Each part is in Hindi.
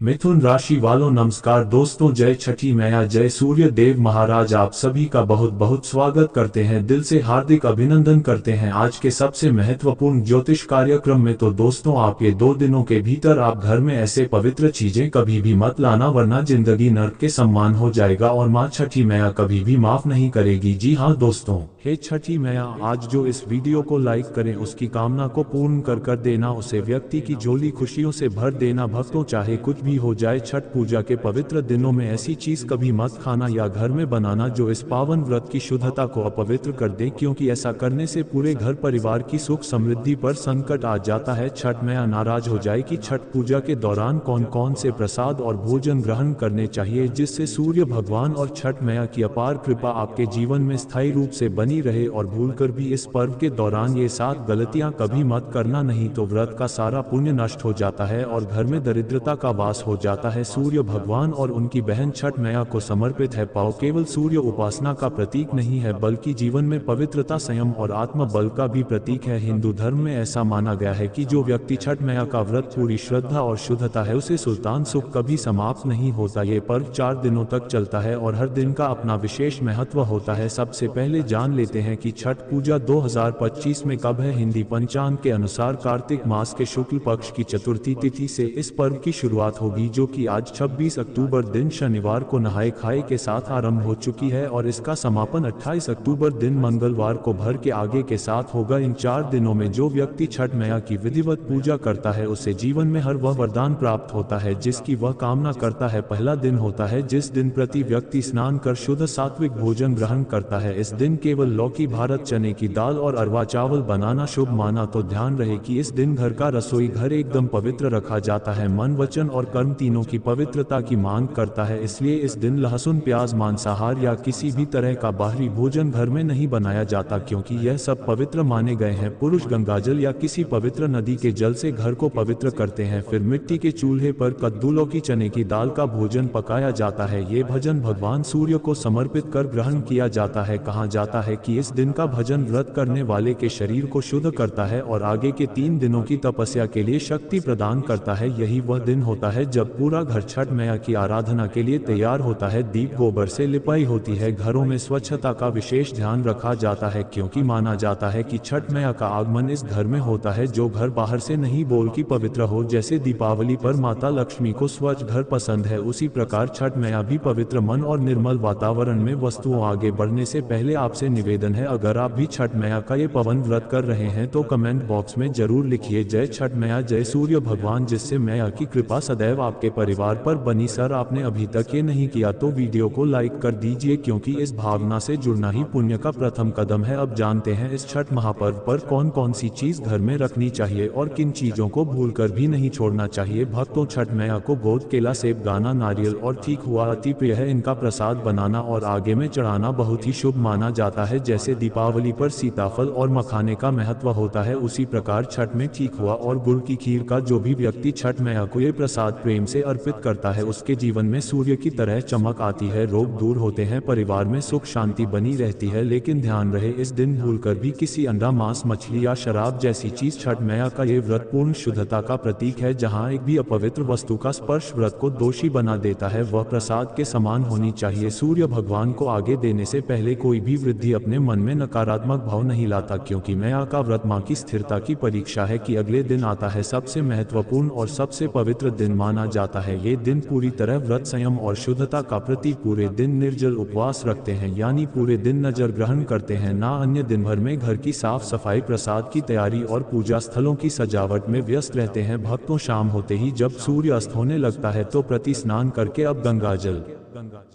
मिथुन राशि वालों नमस्कार दोस्तों, जय छठी मैया, जय सूर्य देव महाराज। आप सभी का बहुत बहुत स्वागत करते हैं, दिल से हार्दिक अभिनंदन करते हैं आज के सबसे महत्वपूर्ण ज्योतिष कार्यक्रम में। तो दोस्तों, आपके 2 दिनों के भीतर आप घर में ऐसे पवित्र चीजें कभी भी मत लाना, वरना जिंदगी नर्क के समान हो जाएगा और माँ छठी मैया कभी भी माफ नहीं करेगी। जी हाँ दोस्तों, हे छठी मैया, आज जो इस वीडियो को लाइक करें उसकी कामना को पूर्ण कर देना, उसे व्यक्ति की झोली खुशियों से भर देना। भक्तों, चाहे कुछ भी हो जाए, छठ पूजा के पवित्र दिनों में ऐसी चीज कभी मत खाना या घर में बनाना जो इस पावन व्रत की शुद्धता को अपवित्र कर दे, क्योंकि ऐसा करने से पूरे घर परिवार की सुख समृद्धि पर संकट आ जाता है। छठ मैया नाराज हो जाए कि छठ पूजा के दौरान कौन कौन से प्रसाद और भोजन ग्रहण करने चाहिए, जिससे सूर्य भगवान और छठ मैया की अपार कृपा आपके जीवन में स्थायी रूप से बनी रहे। और भूलकर भी इस पर्व के दौरान ये 7 गलतियां कभी मत करना, नहीं तो व्रत का सारा पुण्य नष्ट हो जाता है और घर में दरिद्रता का वास हो जाता है। सूर्य भगवान और उनकी बहन छठ मैया को समर्पित है पाव केवल सूर्य उपासना का प्रतीक नहीं है, बल्कि जीवन में पवित्रता, संयम और आत्म बल का भी प्रतीक है। हिंदू धर्म में ऐसा माना गया है कि जो व्यक्ति छठ मैया का व्रत पूरी श्रद्धा और शुद्धता है, उसे सुल्तान सुख कभी समाप्त नहीं होता। ये पर्व 4 दिनों तक चलता है और हर दिन का अपना विशेष महत्व होता है। सबसे पहले जान लेते हैं कि छठ पूजा 2025 में कब है। हिंदी पंचांग के अनुसार कार्तिक मास के शुक्ल पक्ष की चतुर्थी तिथि से इस पर्व की शुरुआत होगी, जो कि आज 26 अक्टूबर दिन शनिवार को नहाए खाए के साथ आरंभ हो चुकी है और इसका समापन 28 अक्टूबर दिन मंगलवार को भर के आगे के साथ होगा। इन 4 दिनों में जो व्यक्ति छठ मैया की विधिवत पूजा करता है, उसे जीवन में हर वह वरदान प्राप्त होता है जिसकी वह कामना करता है। पहला दिन होता है जिस दिन प्रति व्यक्ति स्नान कर शुद्ध सात्विक भोजन ग्रहण करता है। इस दिन केवल लौकी, भारत चने की दाल और अरवा चावल बनाना शुभ माना। तो ध्यान रहे कि इस दिन घर का रसोई घर एकदम पवित्र रखा जाता है। मन, वचन और कर्म तीनों की पवित्रता की मांग करता है, इसलिए इस दिन लहसुन, प्याज, मांसाहार या किसी भी तरह का बाहरी भोजन घर में नहीं बनाया जाता, क्योंकि यह सब पवित्र माने गए हैं। पुरुष गंगाजल या किसी पवित्र नदी के जल से घर को पवित्र करते हैं। फिर मिट्टी के चूल्हे पर कद्दू, लौकी, चने की दाल का भोजन पकाया जाता है। ये भजन भगवान सूर्य को समर्पित कर ग्रहण किया जाता है। कहा जाता है कि इस दिन का भजन व्रत करने वाले के शरीर को शुद्ध करता है और आगे के 3 दिनों की तपस्या के लिए शक्ति प्रदान करता है। यही वह दिन होता है जब पूरा घर छठ मैया की आराधना के लिए तैयार होता है। दीप गोबर से लिपाई होती है। घरों में स्वच्छता का विशेष ध्यान रखा जाता है, क्योंकि माना जाता है कि छठ मैया का आगमन इस घर में होता है जो घर बाहर से नहीं बल्कि पवित्र हो। जैसे दीपावली पर माता लक्ष्मी को स्वच्छ घर पसंद है, उसी प्रकार छठ मैया भी पवित्र मन और निर्मल वातावरण में वस्तुओं। आगे बढ़ने से पहले आपसे निवेदन है, अगर आप भी छठ मैया का ये पवन व्रत कर रहे हैं तो कमेंट बॉक्स में जरूर लिखिए जय छठ मैया, जय सूर्य भगवान, जिससे मैया की कृपा सदैव आपके परिवार पर बनी। सर, आपने अभी तक ये नहीं किया तो वीडियो को लाइक कर दीजिए, क्योंकि इस भावना से जुड़ना ही पुण्य का प्रथम कदम है। अब जानते हैं इस छठ महापर्व पर कौन कौन सी चीज घर में रखनी चाहिए और किन चीजों को भूलकर भी नहीं छोड़ना चाहिए। भक्तों, छठ मैया को गोद, केला, सेब, गाना, नारियल और ठीक हुआ अति प्रिय है। इनका प्रसाद बनाना और आगे में चढ़ाना बहुत ही शुभ माना जाता है। जैसे दीपावली पर सीताफल और मखाने का महत्व होता है, उसी प्रकार छठ में ठीक हुआ और गुड़ की खीर का जो भी व्यक्ति छठ मैया को ये प्रसाद प्रेम से अर्पित करता है, उसके जीवन में सूर्य की तरह चमक आती है, रोग दूर होते हैं, परिवार में सुख शांति बनी रहती है। लेकिन ध्यान रहे, इस दिन भूलकर भी किसी अंडा, मांस, मछली या शराब जैसी चीज, छठ मैया का ये व्रत पूर्ण शुद्धता का प्रतीक है। जहाँ एक भी अपवित्र वस्तु का स्पर्श व्रत को दोषी बना देता है, वह प्रसाद के समान होनी चाहिए। सूर्य भगवान को आगे देने से पहले कोई भी वृद्धि अपने मन में नकारात्मक भाव नहीं लाता, क्योंकि मैया का व्रत माँ की स्थिरता की परीक्षा है कि अगले दिन आता है सबसे महत्वपूर्ण और सबसे पवित्र दिन माना जाता है। ये दिन पूरी तरह व्रत, संयम और शुद्धता का प्रतीक। पूरे दिन निर्जल उपवास रखते हैं, यानी पूरे दिन नजर ग्रहण करते हैं, ना अन्य। दिन भर में घर की साफ सफाई, प्रसाद की तैयारी और पूजा स्थलों की सजावट में व्यस्त रहते हैं। भक्तों, शाम होते ही जब सूर्य अस्त होने लगता है तो प्रति स्नान करके अब गंगाजल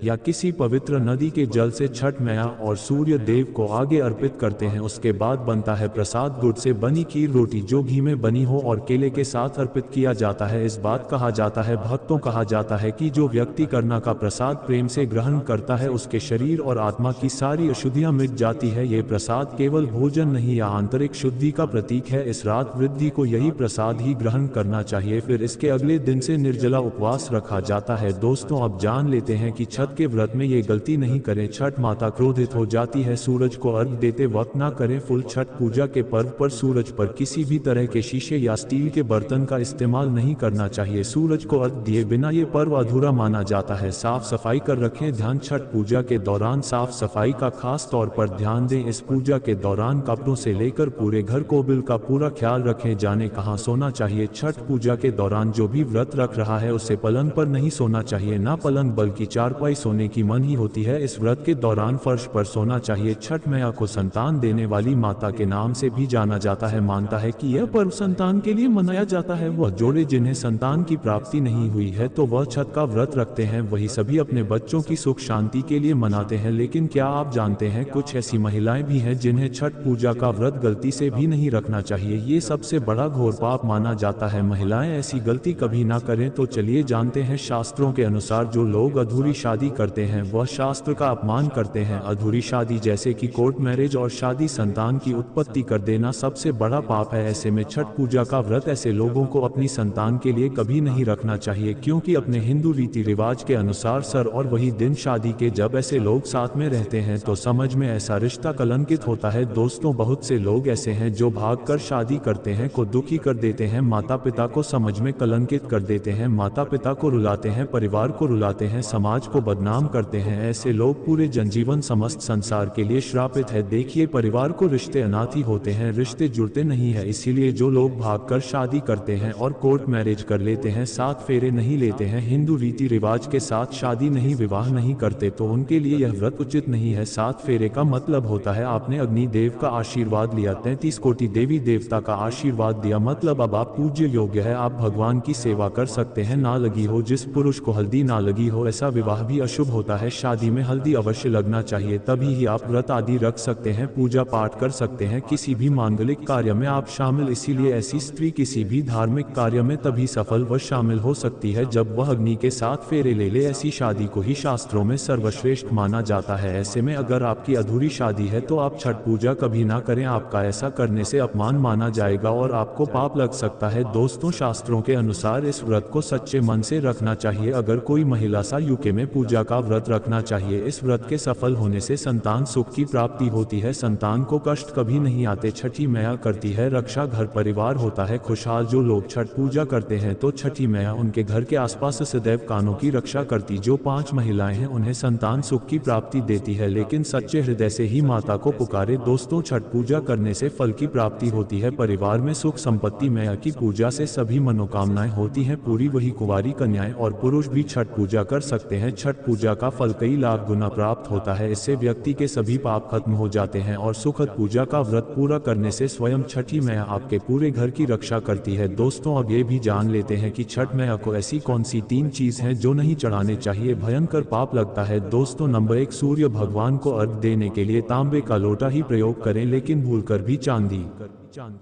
या किसी पवित्र नदी के जल से छठ मैया और सूर्य देव को आगे अर्पित करते हैं। उसके बाद बनता है प्रसाद, गुड़ से बनी खीर, रोटी जो घी में बनी हो और केले के साथ अर्पित किया जाता है। इस बात कहा जाता है, भक्तों, कहा जाता है कि जो व्यक्ति करना का प्रसाद प्रेम से ग्रहण करता है, उसके शरीर और आत्मा की सारी अशुद्धियां मिट जाती है। ये प्रसाद केवल भोजन नहीं या आंतरिक शुद्धि का प्रतीक है। इस रात वृद्धि को यही प्रसाद ही ग्रहण करना चाहिए। फिर इसके अगले दिन से निर्जला उपवास रखा जाता है। दोस्तों, अब जान लेते हैं कि छठ के व्रत में ये गलती नहीं करें, छठ माता क्रोधित हो जाती है। सूरज को अर्घ देते वक्त ना करें फुल। छठ पूजा के पर्व पर सूरज पर किसी भी तरह के शीशे या स्टील के बर्तन का इस्तेमाल नहीं करना चाहिए। सूरज सूरज को अर्घ दिए बिना ये पर्व अधूरा माना जाता है। साफ सफाई कर रखें ध्यान। छठ पूजा के दौरान साफ सफाई का खास तौर पर ध्यान दें। इस पूजा के दौरान कपड़ों से लेकर पूरे घर को बिल का पूरा ख्याल रखें। जाने कहाँ सोना चाहिए। छठ पूजा के दौरान जो भी व्रत रख रहा है उसे पलंग पर नहीं सोना चाहिए, ना पलंग बल्कि चारपाई सोने की मनाही होती है। इस व्रत के दौरान फर्श पर सोना चाहिए। छठ मैया को संतान देने वाली माता के नाम से भी जाना जाता है। मानता है कि यह पर्व संतान के लिए मनाया जाता है। वह जोड़े जिन्हें संतान की प्राप्ति नहीं हुई है तो वह छठ का व्रत रखते हैं, वही सभी अपने बच्चों की सुख शांति के लिए मनाते हैं। लेकिन क्या आप जानते हैं कुछ ऐसी महिलाएं भी हैं जिन्हें छठ पूजा का व्रत गलती से भी नहीं रखना चाहिए। ये सबसे बड़ा घोर पाप माना जाता है। महिलाएं ऐसी गलती कभी ना करें। तो चलिए जानते हैं। शास्त्रों के अनुसार जो लोग अधूरी शादी करते हैं वह शास्त्र का अपमान करते हैं। अधूरी शादी जैसे कि कोर्ट मैरिज और शादी संतान की उत्पत्ति कर देना सबसे बड़ा पाप है। ऐसे में छठ पूजा का व्रत ऐसे लोगों को अपनी संतान के लिए कभी नहीं रखना चाहिए, क्योंकि अपने हिंदू रीति रिवाज के अनुसार सर और वही दिन शादी के जब ऐसे लोग साथ में रहते हैं तो समझ में ऐसा रिश्ता कलंकित होता है। दोस्तों, बहुत से लोग ऐसे हैं जो भागकर शादी करते हैं को दुखी कर देते हैं, माता पिता को समझ में कलंकित कर देते हैं, माता पिता को रुलाते हैं, परिवार को रुलाते हैं, समाज को बदनाम करते हैं। ऐसे लोग पूरे जनजीवन समस्त संसार के लिए श्रापित है। देखिए, परिवार को रिश्ते अनाथी होते हैं, रिश्ते जुड़ते नहीं है। इसीलिए जो लोग भागकर शादी करते हैं और कोर्ट मैरिज कर लेते हैं, 7 फेरे नहीं लेते हैं, हिंदू रीति रिवाज के साथ शादी नहीं विवाह नहीं करते, तो उनके लिए यह व्रत उचित नहीं है। 7 फेरे का मतलब होता है आपने अग्नि देव का आशीर्वाद लिया, 33 कोटि देवी देवता का आशीर्वाद दिया, मतलब अब आप पूज्य योग्य है, आप भगवान की सेवा कर सकते हैं। ना लगी हो, जिस पुरुष को हल्दी ना लगी हो ऐसा विवाह भी अशुभ होता है। शादी में हल्दी अवश्य लगना चाहिए, तभी ही आप व्रत आदि रख सकते हैं, पूजा पाठ कर सकते हैं, किसी भी मांगलिक कार्य में आप शामिल। इसीलिए ऐसी स्त्री किसी भी धार्मिक कार्य में तभी सफल व शामिल हो सकती है जब वह अग्नि के 7 फेरे ले ले। ऐसी शादी को ही शास्त्रों में सर्वश्रेष्ठ माना जाता है। ऐसे में अगर आपकी अधूरी शादी है तो आप छठ पूजा कभी ना करें, आपका ऐसा करने से अपमान माना जाएगा और आपको पाप लग सकता है। दोस्तों, शास्त्रों के अनुसार इस व्रत को सच्चे मन से रखना चाहिए। अगर कोई महिला यूके में पूजा का व्रत रखना चाहिए। इस व्रत के सफल होने से संतान सुख की प्राप्ति होती है, संतान को कष्ट कभी नहीं आते। छठी मैया करती है रक्षा, घर परिवार होता है खुशहाल। जो लोग छठ पूजा करते हैं तो छठी मैया उनके घर के आसपास सदैव कानों की रक्षा करती। जो 5 महिलाएं हैं उन्हें संतान सुख की प्राप्ति देती है, लेकिन सच्चे हृदय से ही माता को पुकारे। दोस्तों, छठ पूजा करने से फल की प्राप्ति होती है, परिवार में सुख संपत्ति। मैया की पूजा से सभी मनोकामनाएं होती हैं पूरी। वही कुंवारी कन्याएं और पुरुष भी छठ पूजा कर सकते हैं। छठ पूजा का फल कई लाख गुना प्राप्त होता है, इससे व्यक्ति के सभी पाप खत्म हो जाते हैं और सुखद पूजा का व्रत पूरा करने से स्वयं छठी मैया आपके पूरे घर की रक्षा करती है। दोस्तों, अब ये भी जान लेते हैं कि छठ मैया को ऐसी कौन सी 3 चीज हैं जो नहीं चढ़ाने चाहिए, भयंकर पाप लगता है। दोस्तों, नंबर 1, सूर्य भगवान को अर्घ देने के लिए तांबे का लोटा ही प्रयोग करें, लेकिन भूलकर भी चांदी,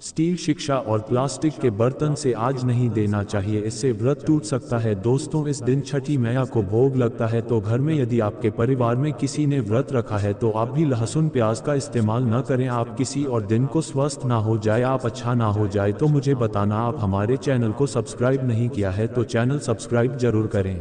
स्टील, शिक्षा और प्लास्टिक के बर्तन से आज नहीं देना चाहिए, इससे व्रत टूट सकता है। दोस्तों, इस दिन छठी मैया को भोग लगता है तो घर में यदि आपके परिवार में किसी ने व्रत रखा है तो आप भी लहसुन प्याज का इस्तेमाल न करें। आप किसी और दिन को स्वस्थ ना हो जाए, आप अच्छा ना हो जाए तो मुझे बताना। आप हमारे चैनल को सब्सक्राइब नहीं किया है तो चैनल सब्सक्राइब जरूर करें।